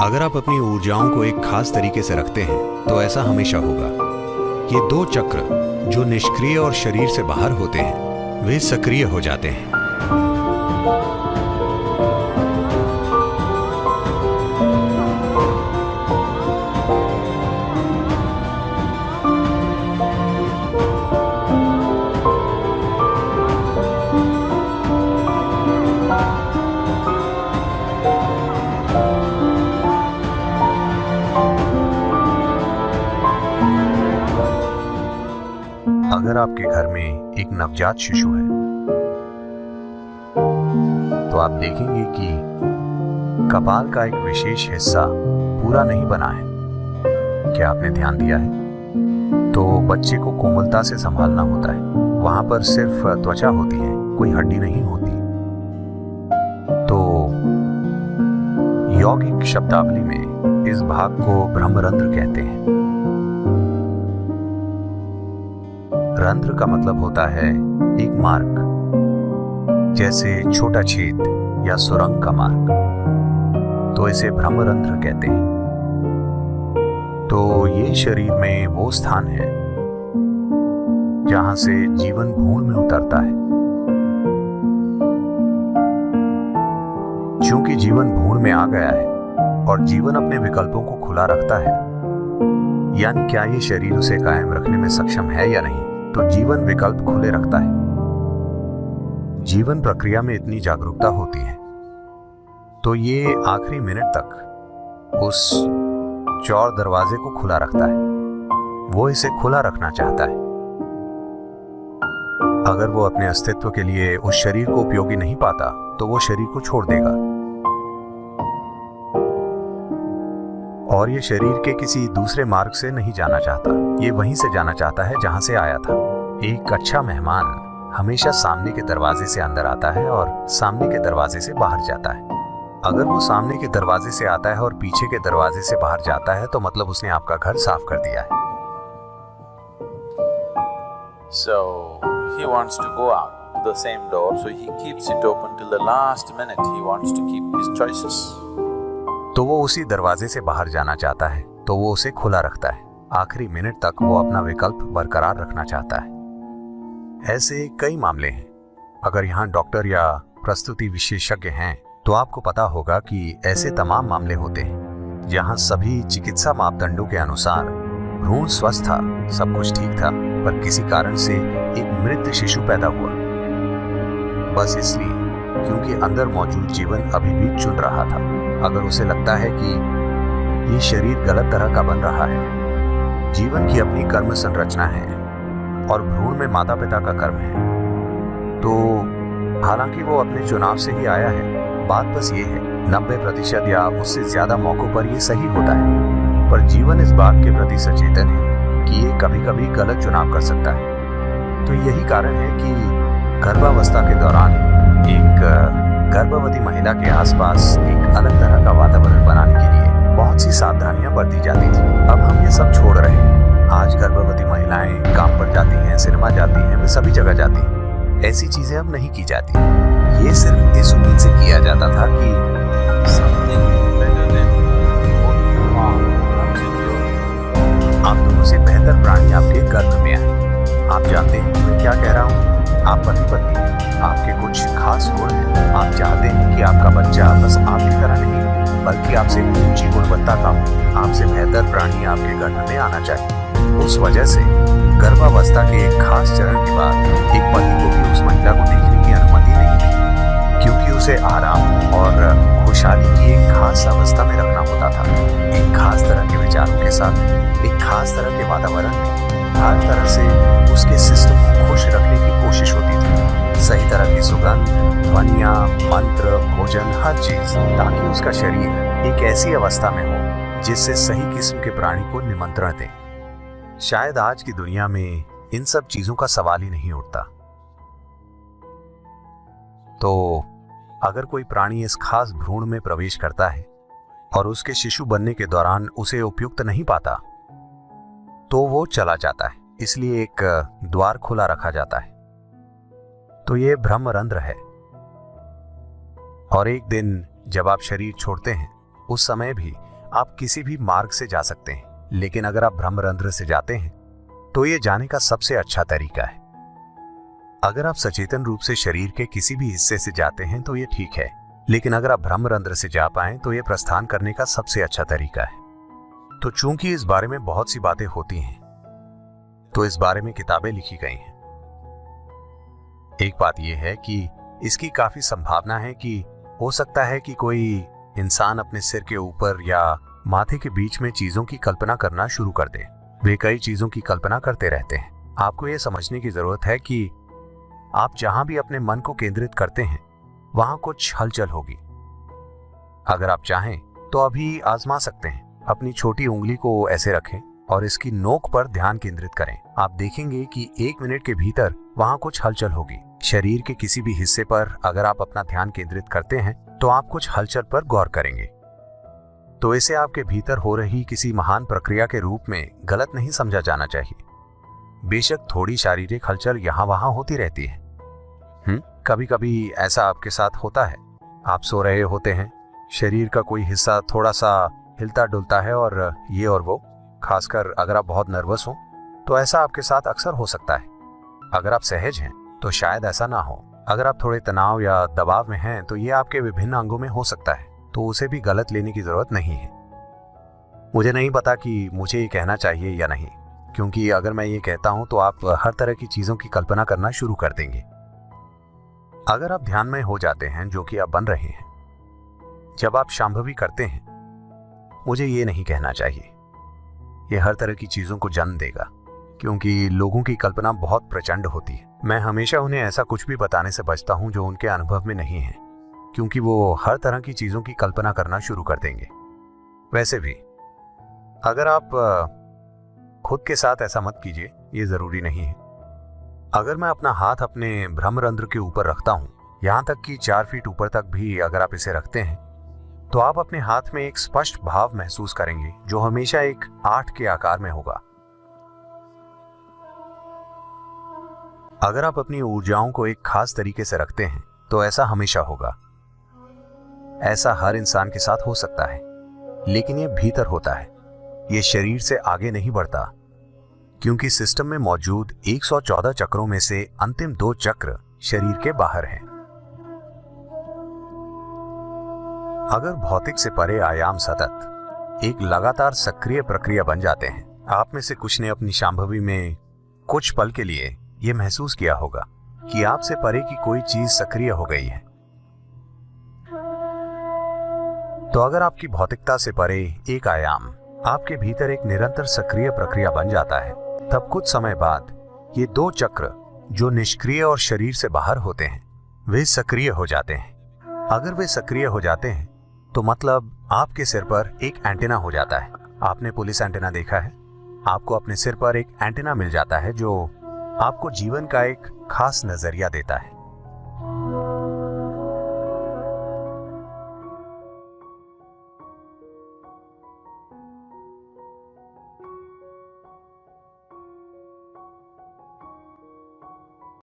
अगर आप अपनी ऊर्जाओं को एक खास तरीके से रखते हैं तो ऐसा हमेशा होगा। ये दो चक्र जो निष्क्रिय और शरीर से बाहर होते हैं वे सक्रिय हो जाते हैं। अगर आपके घर में एक नवजात शिशु है तो आप देखेंगे कि कपाल का एक विशेष हिस्सा पूरा नहीं बना है। क्या आपने ध्यान दिया है? तो बच्चे को कोमलता से संभालना होता है। वहां पर सिर्फ त्वचा होती है, कोई हड्डी नहीं होती। तो यौगिक शब्दावली में इस भाग को ब्रह्मरंध्र कहते हैं। रंध्र का मतलब होता है एक मार्ग, जैसे छोटा छेद या सुरंग का मार्ग, तो इसे ब्रह्मरंध्र कहते हैं। तो ये शरीर में वो स्थान है जहां से जीवन भ्रूण में उतरता है। क्योंकि जीवन भ्रूण में आ गया है और जीवन अपने विकल्पों को खुला रखता है, यानी क्या ये शरीर उसे कायम रखने में सक्षम है या नहीं, तो जीवन विकल्प खुले रखता है। जीवन प्रक्रिया में इतनी जागरूकता होती है तो ये आखिरी मिनट तक उस चौर दरवाजे को खुला रखता है। वो इसे खुला रखना चाहता है। अगर वो अपने अस्तित्व के लिए उस शरीर को उपयोगी नहीं पाता तो वो शरीर को छोड़ देगा और ये शरीर के किसी दूसरे मार्ग से नहीं जाना चाहता। ये वहीं से जाना चाहता है जहां से आया था। एक अच्छा मेहमान हमेशा सामने के दरवाजे से अंदर आता है और सामने के दरवाजे से बाहर जाता है। अगर वो सामने के दरवाजे से आता है और पीछे के दरवाजे से बाहर जाता है तो मतलब उसने आपका घर साफ कर दिया है। So he wants to go out to the same door, so he keeps it open till the last minute. He wants to keep his choices. तो वो उसी दरवाजे से बाहर जाना चाहता है तो वो उसे खुला रखता है। आखिरी मिनट तक वो अपना विकल्प बरकरार रखना चाहता है। ऐसे कई मामले हैं। अगर यहाँ डॉक्टर या प्रस्तुति विशेषज्ञ हैं तो आपको पता होगा कि ऐसे तमाम मामले होते हैं जहाँ सभी चिकित्सा मापदंडों के अनुसार भ्रूण स्वस्थ था, सब कुछ ठीक था, पर किसी कारण से एक मृत शिशु पैदा हुआ। बस इसलिए क्योंकि अंदर मौजूद जीवन अभी भी चुन रहा था। अगर उसे लगता है कि ये शरीर गलत तरह का बन रहा है, जीवन की अपनी कर्म संरचना है और भ्रूण में माता पिता का कर्म है, तो हालांकि वो अपने चुनाव से ही आया है। बात बस ये है 90% या उससे ज्यादा मौकों पर ये सही होता है, पर जीवन इस बात के प्रति सचेतन है कि ये कभी कभी गलत चुनाव कर सकता है। तो यही कारण है कि गर्भावस्था के दौरान एक गर्भवती महिला के आसपास एक अलग तरह का वातावरण बनाने के लिए बहुत सी सावधानियां बरती जाती थी। अब हम ये सब छोड़ रहे हैं। आज गर्भवती महिलाएं काम पर जाती हैं, सिनेमा जाती हैं, वे सभी जगह जाती हैं। ऐसी चीजें अब नहीं की जाती। ये सिर्फ इस उम्मीद से किया जाता था कि आप दोनों से बेहतर प्राणी आपके गर्भ में आए। आप जानते हैं कि मैं क्या कह रहा हूँ। आप पति पत्नी हैं, आपके कुछ खास गुण हैं। आप चाहते हैं कि आपका बच्चा बस आपकी तरह नहीं बल्कि आपसे ऊंची गुणवत्ता का हो। आपसे बेहतर प्राणी आपके गर्भ में आना चाहिए। उस वजह से गर्भावस्था के एक खास चरण के बाद एक पति को भी उस महिला को देखने की अनुमति नहीं थी, क्योंकि उसे आराम और खुशहाली की एक खास अवस्था में रखना होता था। एक खास तरह के विचारों के साथ, एक खास तरह के वातावरण में, हर तरह से उसके सिस्टम को खुश रखने की कोशिश होती थी। सही तरह की सुगंध, ध्वनियां, मंत्र, भोजन, हर चीज, ताकि उसका शरीर एक ऐसी अवस्था में हो जिससे सही किस्म के प्राणी को निमंत्रण दे। शायद आज की दुनिया में इन सब चीजों का सवाल ही नहीं उठता। तो अगर कोई प्राणी इस खास भ्रूण में प्रवेश करता है और उसके शिशु बनने के दौरान उसे उपयुक्त नहीं पाता तो वो चला जाता है। इसलिए एक द्वार खुला रखा जाता है। तो ये ब्रह्मरंध्र है। और एक दिन जब आप शरीर छोड़ते हैं उस समय भी आप किसी भी मार्ग से जा सकते हैं, लेकिन अगर आप ब्रह्मरंध्र से जाते हैं तो ये जाने का सबसे अच्छा तरीका है। अगर आप सचेतन रूप से शरीर के किसी भी हिस्से से जाते हैं तो ये ठीक है, लेकिन अगर आप ब्रह्मरंध्र से जा पाएं तो ये प्रस्थान करने का सबसे अच्छा तरीका है। तो चूंकि इस बारे में बहुत सी बातें होती हैं, तो इस बारे में किताबें लिखी गई हैं। एक बात यह है कि इसकी काफी संभावना है कि हो सकता है कि कोई इंसान अपने सिर के ऊपर या माथे के बीच में चीजों की कल्पना करना शुरू कर दे। वे कई चीजों की कल्पना करते रहते हैं। आपको यह समझने की जरूरत है कि आप जहां भी अपने मन को केंद्रित करते हैं वहां कुछ हलचल होगी। अगर आप चाहें तो अभी आजमा सकते हैं। अपनी छोटी उंगली को ऐसे रखें और इसकी नोक पर ध्यान केंद्रित करें। आप देखेंगे कि 1 मिनट के भीतर वहां कुछ हलचल होगी। शरीर के किसी भी हिस्से पर अगर आप अपना ध्यान केंद्रित करते हैं तो आप कुछ हलचल पर गौर करेंगे। तो इसे आपके भीतर हो रही किसी महान प्रक्रिया के रूप में गलत नहीं समझा जाना चाहिए। बेशक थोड़ी शारीरिक हलचल यहाँ वहां होती रहती है। कभी कभी ऐसा आपके साथ होता है। आप सो रहे होते हैं, शरीर का कोई हिस्सा थोड़ा सा हिलता डुलता है और ये और वो। खासकर अगर आप बहुत नर्वस हो तो ऐसा आपके साथ अक्सर हो सकता है। अगर आप सहज हैं तो शायद ऐसा ना हो। अगर आप थोड़े तनाव या दबाव में हैं तो ये आपके विभिन्न अंगों में हो सकता है, तो उसे भी गलत लेने की जरूरत नहीं है। मुझे नहीं पता कि मुझे ये कहना चाहिए या नहीं, क्योंकि अगर मैं ये कहता हूं तो आप हर तरह की चीजों की कल्पना करना शुरू कर देंगे। अगर आप ध्यानमय हो जाते हैं, जो कि आप बन रहे हैं, जब आप शांभवी करते हैं, मुझे ये नहीं कहना चाहिए, ये हर तरह की चीजों को जन्म देगा, क्योंकि लोगों की कल्पना बहुत प्रचंड होती है। मैं हमेशा उन्हें ऐसा कुछ भी बताने से बचता हूं जो उनके अनुभव में नहीं है, क्योंकि वो हर तरह की चीजों की कल्पना करना शुरू कर देंगे। वैसे भी अगर आप खुद के साथ ऐसा मत कीजिए, ये जरूरी नहीं है। अगर मैं अपना हाथ अपने ब्रह्मरंध्र के ऊपर रखता हूं, यहां तक कि 4 फीट ऊपर तक भी अगर आप इसे रखते हैं, तो आप अपने हाथ में एक स्पष्ट भाव महसूस करेंगे जो हमेशा एक 8 के आकार में होगा। अगर आप अपनी ऊर्जाओं को एक खास तरीके से रखते हैं तो ऐसा हमेशा होगा। ऐसा हर इंसान के साथ हो सकता है, लेकिन ये भीतर होता है, ये शरीर से आगे नहीं बढ़ता, क्योंकि सिस्टम में मौजूद 114 चक्रों में से अंतिम 2 चक्र शरीर के बाहर हैं। अगर भौतिक से परे आयाम सतत एक लगातार सक्रिय प्रक्रिया बन जाते हैं, आप में से कुछ ने अपनी शांभवी में कुछ पल के लिए यह महसूस किया होगा कि आपसे परे की कोई चीज सक्रिय हो गई है। तो अगर आपकी भौतिकता से परे एक आयाम आपके भीतर एक निरंतर सक्रिय प्रक्रिया बन जाता है, तब कुछ समय बाद ये 2 चक्र जो निष्क्रिय और शरीर से बाहर होते हैं, वे सक्रिय हो जाते हैं। अगर वे सक्रिय हो जाते हैं तो मतलब आपके सिर पर एक एंटीना हो जाता है। आपने पुलिस एंटीना देखा है? आपको अपने सिर पर एक एंटीना मिल जाता है जो आपको जीवन का एक खास नजरिया देता है।